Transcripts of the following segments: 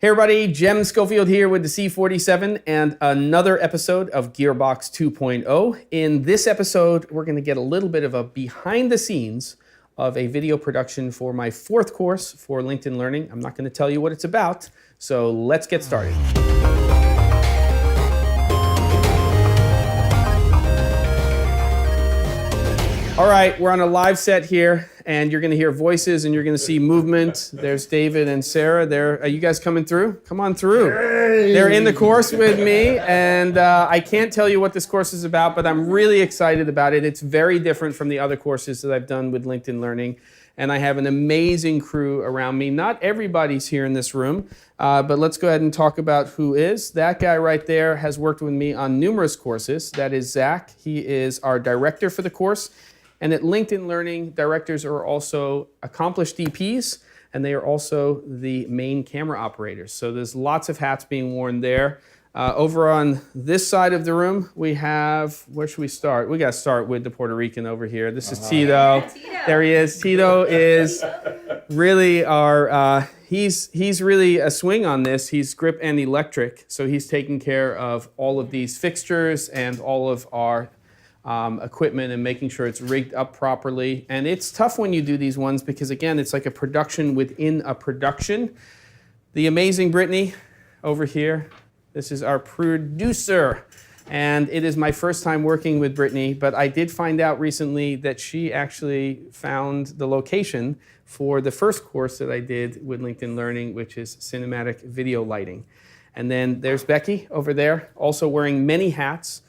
Hey everybody, Jem Schofield here with the C47 and another episode of Gearbox 2.0. In this episode, we're going to get a little bit of a behind the scenes of a video production for my fourth course for LinkedIn Learning. I'm not going to tell you what it's about, so let's get started. All right, we're on a live set here, and you're going to hear voices, and you're going to see movement. There's David and Sarah. Are you guys coming through? Come on through. Hey. They're in the course with me, and I can't tell you what this course is about, but I'm really excited about it. It's very different from the other courses that I've done with LinkedIn Learning, and I have an amazing crew around me. Not everybody's here in this room, but let's go ahead and talk about who is. That guy right there has worked with me on numerous courses. That is Zach. He is our director for the course. And at LinkedIn Learning, directors are also accomplished DPs, and they are also the main camera operators. So there's lots of hats being worn there. Over on this side of the room, we have, where should we start? We got to start with the Puerto Rican over here. This is Tito. Yeah, Tito. There he is. Tito is really our, he's really a swing on this. He's grip and electric, so he's taking care of all of these fixtures and all of our equipment and making sure it's rigged up properly. And it's tough when you do these ones because, again, it's like a production within a production. The amazing Brittany over here, this is our producer. And it is my first time working with Brittany, but I did find out recently that she actually found the location for the first course that I did with LinkedIn Learning, which is cinematic video lighting. And then there's Becky over there, also wearing many hats.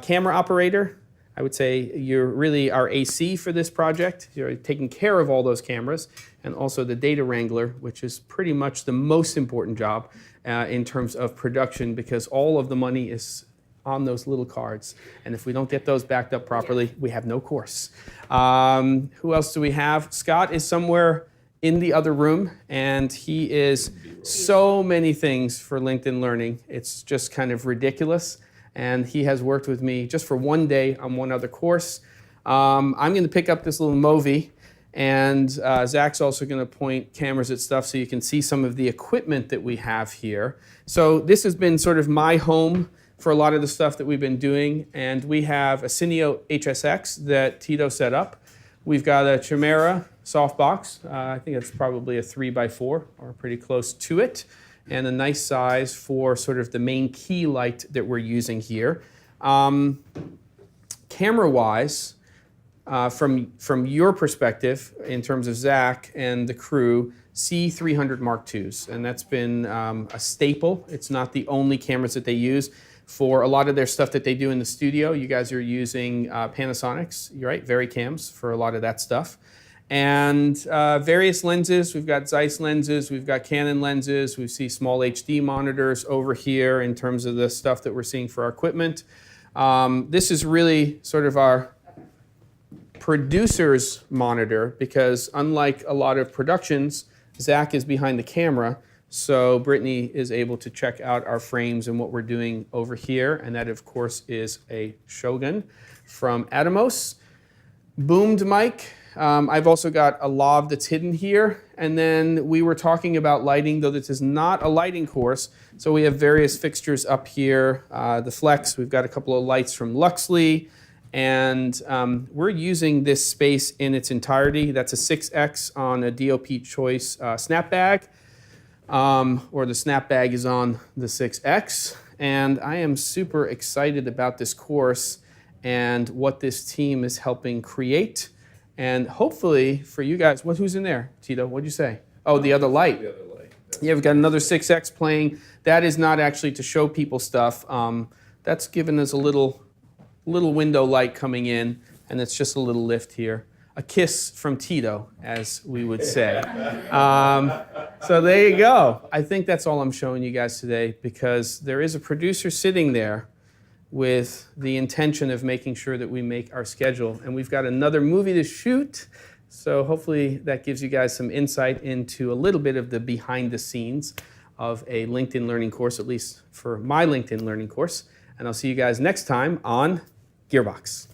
Camera operator, I would say you're really our AC for this project. You're taking care of all those cameras, and also the data wrangler, which is pretty much the most important job in terms of production, because all of the money is on those little cards. And if we don't get those backed up properly, we have no course. Who else do we have? Scott is somewhere in the other room, and he is so many things for LinkedIn Learning. It's just kind of ridiculous. And he has worked with me just for one day on one other course. I'm going to pick up this little MOVI, and Zach's also going to point cameras at stuff so you can see some of the equipment that we have here. So this has been sort of my home for a lot of the stuff that we've been doing, and we have a CINEO HSX that Tito set up. We've got a Chimera softbox. I think it's probably a 3x4 or pretty close to it, and a nice size for sort of the main key light that we're using here. Camera-wise, from your perspective, in terms of Zach and the crew, C300 Mark IIs, and that's been a staple. It's not the only cameras that they use. For a lot of their stuff that they do in the studio, you guys are using Panasonic's, you're right, VariCams for a lot of that stuff. And various lenses. We've got ZEISS lenses, we've got Canon lenses, we see SMALLHD monitors over here in terms of the stuff that we're seeing for our equipment. This is really sort of our producer's monitor, because unlike a lot of productions, Zach is behind the camera, so Brittany is able to check out our frames and what we're doing over here, and that of course is a Shogun from ATOMOS. Boomed mic. I've also got a lav that's hidden here, and then we were talking about lighting, though this is not a lighting course, so we have various fixtures up here. The Flex, we've got a couple of lights from Luxli, and we're using this space in its entirety. That's a 6X on a DOP Choice snapbag, or the snapbag is on the 6X, and I am super excited about this course and what this team is helping create. And hopefully for you guys, who's in there? Tito, what'd you say? Oh, the other light. The other light. Yeah, we've got another 6X playing. That is not actually to show people stuff. That's given us a little window light coming in, and it's just a little lift here. A kiss from Tito, as we would say. So there you go. I think that's all I'm showing you guys today, because there is a producer sitting there with the intention of making sure that we make our schedule. And we've got another movie to shoot, so hopefully that gives you guys some insight into a little bit of the behind the scenes of a LinkedIn Learning course, at least for my LinkedIn Learning course. And I'll see you guys next time on Gearbox.